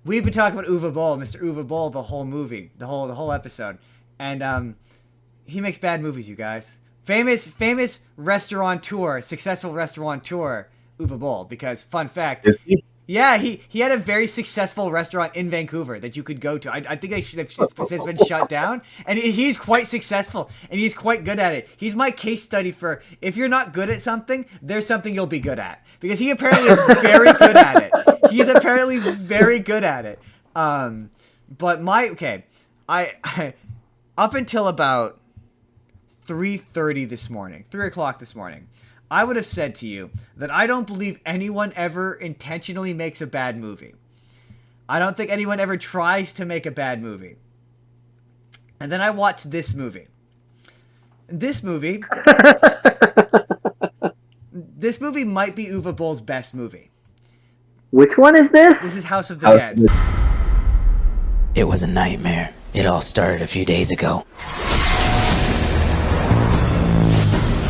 we've been talking about Uwe Boll, Mr. Uwe Boll, the whole movie, the whole episode, and he makes bad movies, you guys. Famous restaurateur, successful restaurateur, Uwe Boll. Because fun fact, Is he? yeah, he had a very successful restaurant in Vancouver that you could go to. I think it's been shut down, and he's quite successful, and he's quite good at it. He's my case study for if you're not good at something, there's something you'll be good at, because he apparently is very good at it. He's apparently very good at it. But I up until about 3:30 this morning, 3 o'clock this morning, I would have said to you that I don't believe anyone ever intentionally makes a bad movie. I don't think anyone ever tries to make a bad movie. And then I watched this movie. This movie might be Uwe Boll's best movie. Which one is this? This is House of the Dead. It was a nightmare. It all started a few days ago.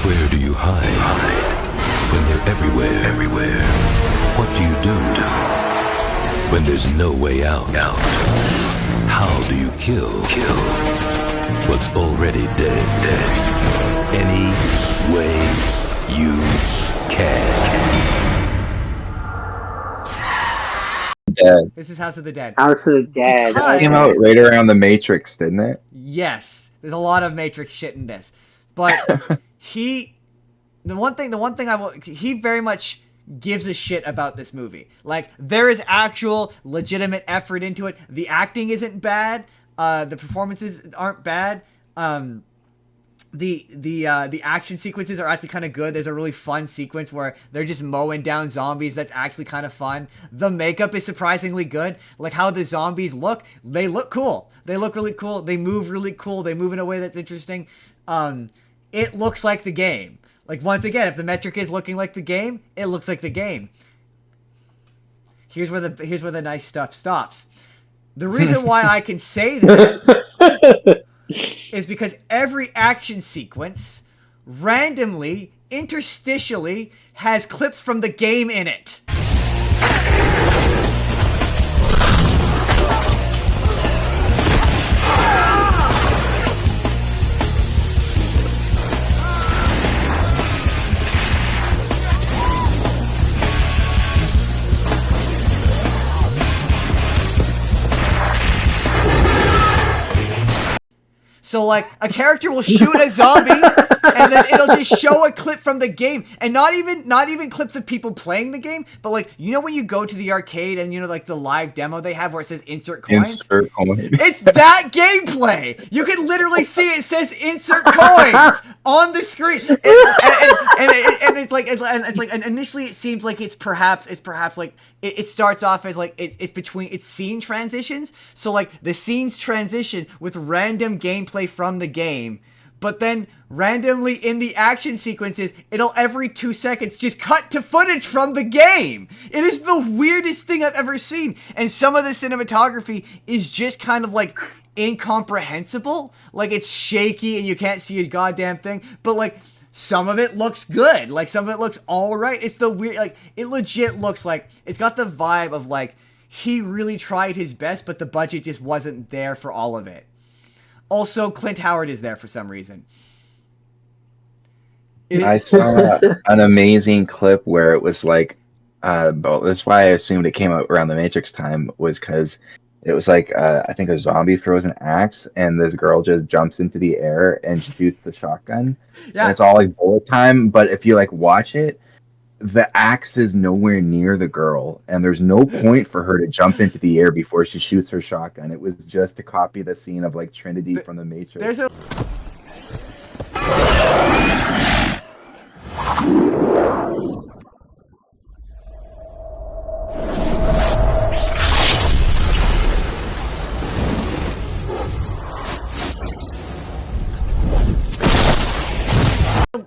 Where do you hide? When they're everywhere. What do you do when there's no way out? How do you kill what's already dead? Any way you can. Dead. This is House of the Dead. House of the Dead. Because- This came out right around the Matrix, didn't it? Yes, there's a lot of Matrix shit in this, but he very much gives a shit about this movie. Like, there is actual legitimate effort into it. The acting isn't bad. The performances aren't bad. The action sequences are actually kind of good. There's a really fun sequence where they're just mowing down zombies. That's actually kind of fun. The makeup is surprisingly good. Like how the zombies look, they look cool. They look really cool. They move really cool. They move in a way that's interesting. It looks like the game. Like, once again, if the metric is looking like the game, it looks like the game. Here's where the nice stuff stops. The reason why I can say that is because every action sequence randomly, interstitially, has clips from the game in it. So, like, a character will shoot a zombie, and then it'll just show a clip from the game, and not even clips of people playing the game, but, like, you know when you go to the arcade and, you know, like, the live demo they have where it says insert coins? Insert coin. It's that gameplay! You can literally see it says insert coins on the screen, and initially it seems like it's perhaps like it starts off as like it's scene transitions, so like the scenes transition with random gameplay from the game, but then randomly in the action sequences, it'll every 2 seconds just cut to footage from the game. It is the weirdest thing I've ever seen, and some of the cinematography is just kind of like incomprehensible. Like, it's shaky and you can't see a goddamn thing, but like some of it looks good, like some of it looks all right. It's the weird, like, it legit looks like it's got the vibe of like he really tried his best, but the budget just wasn't there for all of it. Also, Clint Howard is there for some reason. I saw an amazing clip where it was like, that's why I assumed it came out around the Matrix time, was because it was like, I think a zombie throws an axe, and this girl just jumps into the air and shoots the shotgun. Yeah. And it's all like bullet time, but if you like watch it, the axe is nowhere near the girl, and there's no point for her to jump into the air before she shoots her shotgun. It was just to copy the scene of like Trinity from the Matrix.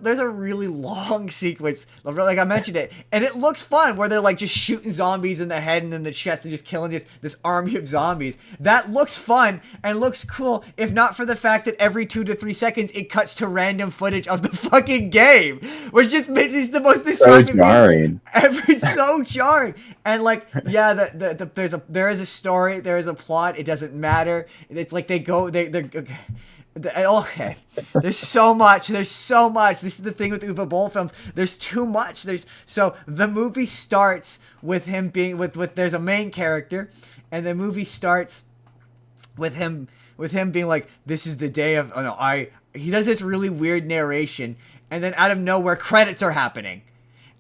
There's a there's a really long sequence, like I mentioned it, and it looks fun where they're like just shooting zombies in the head and in the chest and just killing this army of zombies. That looks fun and looks cool, if not for the fact that every 2 to 3 seconds it cuts to random footage of the fucking game, which just makes it the most distracting. So jarring. It's so jarring. And like, yeah, there is a story, there is a plot. It doesn't matter. It's like they're okay. There's so much. This is the thing with Uwe Boll films. There's too much. So the movie starts with him being with there's a main character, and the movie starts with him being like, this is the day of he does this really weird narration, and then out of nowhere credits are happening.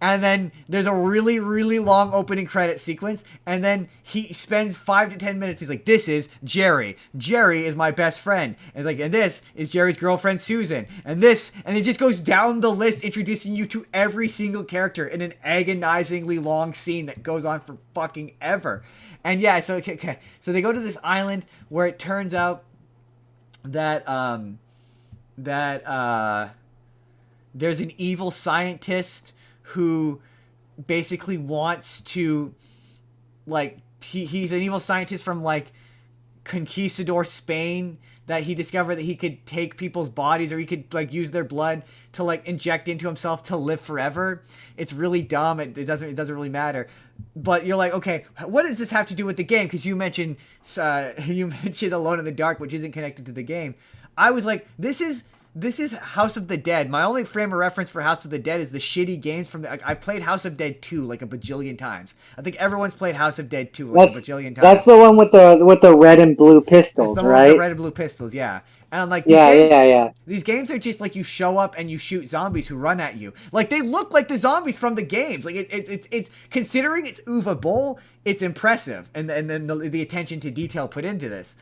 And then there's a really, really long opening credit sequence. And then he spends 5 to 10 minutes. He's like, this is Jerry. Jerry is my best friend. And like, and this is Jerry's girlfriend, Susan. And this, and it just goes down the list, introducing you to every single character in an agonizingly long scene that goes on for fucking ever. And yeah, so okay. So they go to this island where it turns out that there's an evil scientist who basically wants to, like, he's an evil scientist from, like, Conquistador Spain, that he discovered that he could take people's bodies, or he could, like, use their blood to, like, inject into himself to live forever. It's really dumb. It doesn't really matter. But you're like, okay, what does this have to do with the game? Because you mentioned Alone in the Dark, which isn't connected to the game. I was like, this is House of the Dead. My only frame of reference for House of the Dead is the shitty games from I played House of Dead 2 like a bajillion times. I think everyone's played House of Dead 2 like a bajillion times. That's the one with the red and blue pistols, right? With the red and blue pistols, yeah. And I'm like, these games are just like you show up and you shoot zombies who run at you. Like, they look like the zombies from the games. Like, it's considering it's Uwe Boll, it's impressive. And then the attention to detail put into this.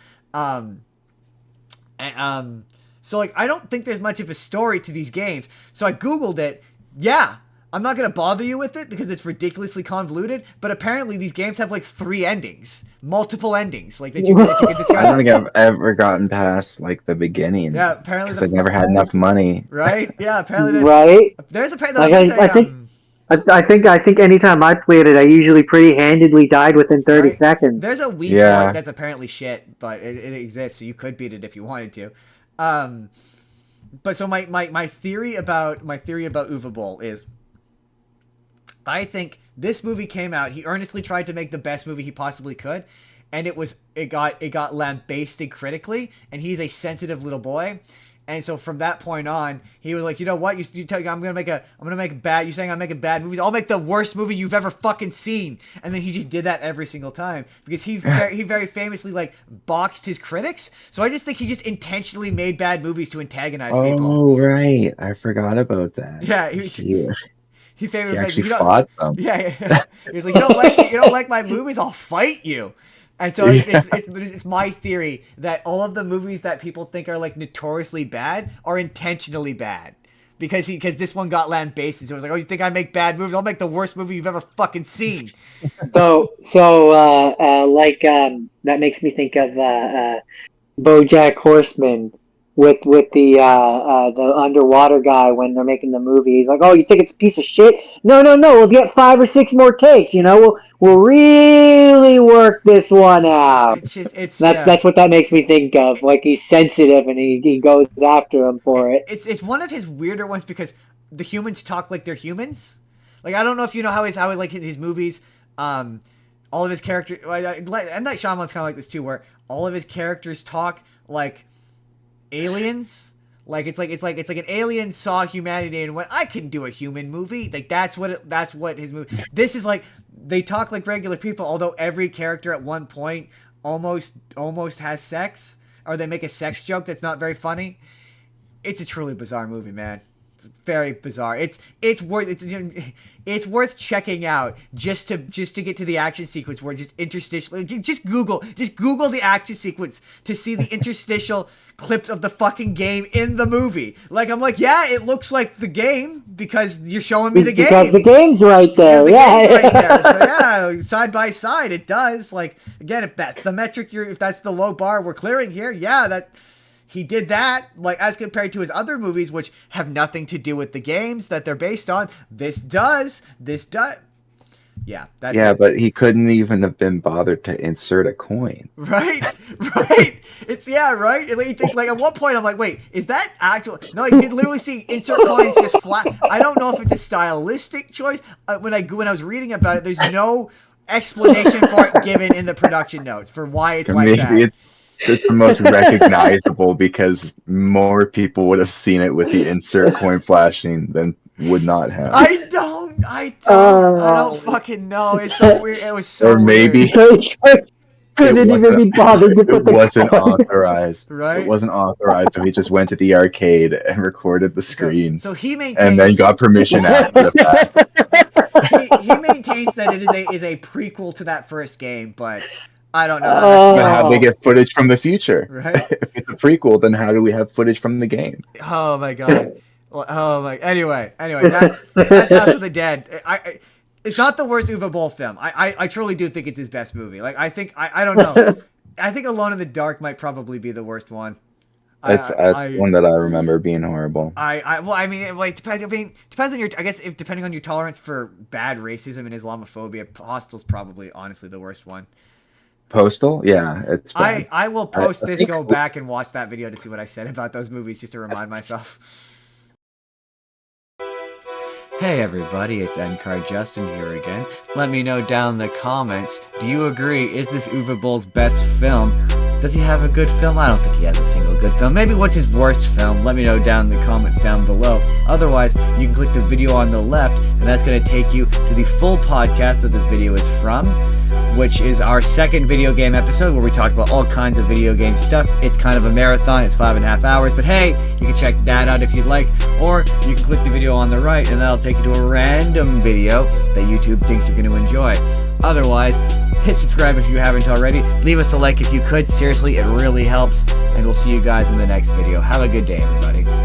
So, like, I don't think there's much of a story to these games. So I Googled it. Yeah, I'm not going to bother you with it because it's ridiculously convoluted. But apparently these games have, like, 3 endings. Multiple endings. Like, that you can discover. I don't think I've ever gotten past, like, the beginning. Yeah, apparently. Because I've never had enough money. Right? Yeah, apparently there's... Right? There's I think anytime I played it, I usually pretty handedly died within 30 seconds. There's a Wii port that's apparently shit, but it exists, so you could beat it if you wanted to. But so my theory about Uwe Boll is, I think this movie came out, he earnestly tried to make the best movie he possibly could, and it got lambasted critically, and he's a sensitive little boy. And so from that point on, he was like, you know what? You tell I'm gonna make bad. You're saying I'm making bad movies. I'll make the worst movie you've ever fucking seen. And then he just did that every single time because he very famously like boxed his critics. So I just think he just intentionally made bad movies to antagonize people. Oh right, I forgot about that. Yeah, he actually fought them. Yeah. He was like, you don't like my movies? I'll fight you. And so it's my theory that all of the movies that people think are like notoriously bad are intentionally bad because this one got lambasted. So it was like, oh, you think I make bad movies? I'll make the worst movie you've ever fucking seen. So that makes me think of BoJack Horseman with the underwater guy when they're making the movie. He's like, oh, you think it's a piece of shit? No, we'll get 5 or 6 more takes. You know, we'll really work this one out. That's what that makes me think of. Like, he's sensitive and he goes after him for it. It's one of his weirder ones because the humans talk like they're humans. Like, I don't know if you know how like his movies, all of his characters. M. Night Shyamalan's kind of like this too, where all of his characters talk like aliens. Like it's like an alien saw humanity and went, I can do a human movie. Like that's what his movie. This is like they talk like regular people, although every character at one point almost has sex, or they make a sex joke that's not very funny. It's a truly bizarre movie, man. It's very bizarre. It's worth checking out just to get to the action sequence where just interstitial. Just Google the action sequence to see the interstitial clips of the fucking game in the movie. Like, I'm like, yeah, it looks like the game because you're showing me the game. Because the game's right there. Game's right there. So yeah, side by side, it does. Like, again, if that's the metric if that's the low bar we're clearing here, yeah, that he did that, like, as compared to his other movies, which have nothing to do with the games that they're based on. This does. Yeah, that's it. But he couldn't even have been bothered to insert a coin. Right. It's right. And, like, you think, like, at one point I'm like, wait, is that actual? No, you can literally see insert coins just flat. I don't know if it's a stylistic choice. When I was reading about it, there's no explanation for it given in the production notes for why it's like that. It's the most recognizable because more people would have seen it with the insert coin flashing than would not have. I don't fucking know. It's so weird. It was so or maybe weird. Couldn't even be bothered to put it wasn't authorized. Right? It wasn't authorized, so he just went to the arcade and recorded the screen. So he maintains, and then got permission after the fact. He maintains that it is a prequel to that first game, but I don't know. But how they get footage from the future? Right? If it's a prequel, then how do we have footage from the game? Oh my god. Anyway, that's House of the Dead. It's not the worst Uwe Boll film. I truly do think it's his best movie. Like, I think I don't know. I think Alone in the Dark might probably be the worst one. It's one that I remember being horrible. Depends on your. I guess if depending on your tolerance for bad racism and Islamophobia, Hostel's probably honestly the worst one. Postal? Yeah, it's bad. I will post this, go back and watch that video to see what I said about those movies just to remind myself. Hey everybody, it's Endcard Justin here again. Let me know down in the comments, do you agree, is this Uwe Boll's best film? Does he have a good film? I don't think he has a single good film. Maybe what's his worst film? Let me know down in the comments down below. Otherwise, you can click the video on the left, and that's going to take you to the full podcast that this video is from, which is our second video game episode where we talk about all kinds of video game stuff. It's kind of a marathon, it's 5.5 hours, but hey, you can check that out if you'd like, or you can click the video on the right and that'll take you to a random video that YouTube thinks you're going to enjoy. Otherwise, hit subscribe if you haven't already. Leave us a like if you could. Seriously, it really helps, and we'll see you guys in the next video. Have a good day, everybody.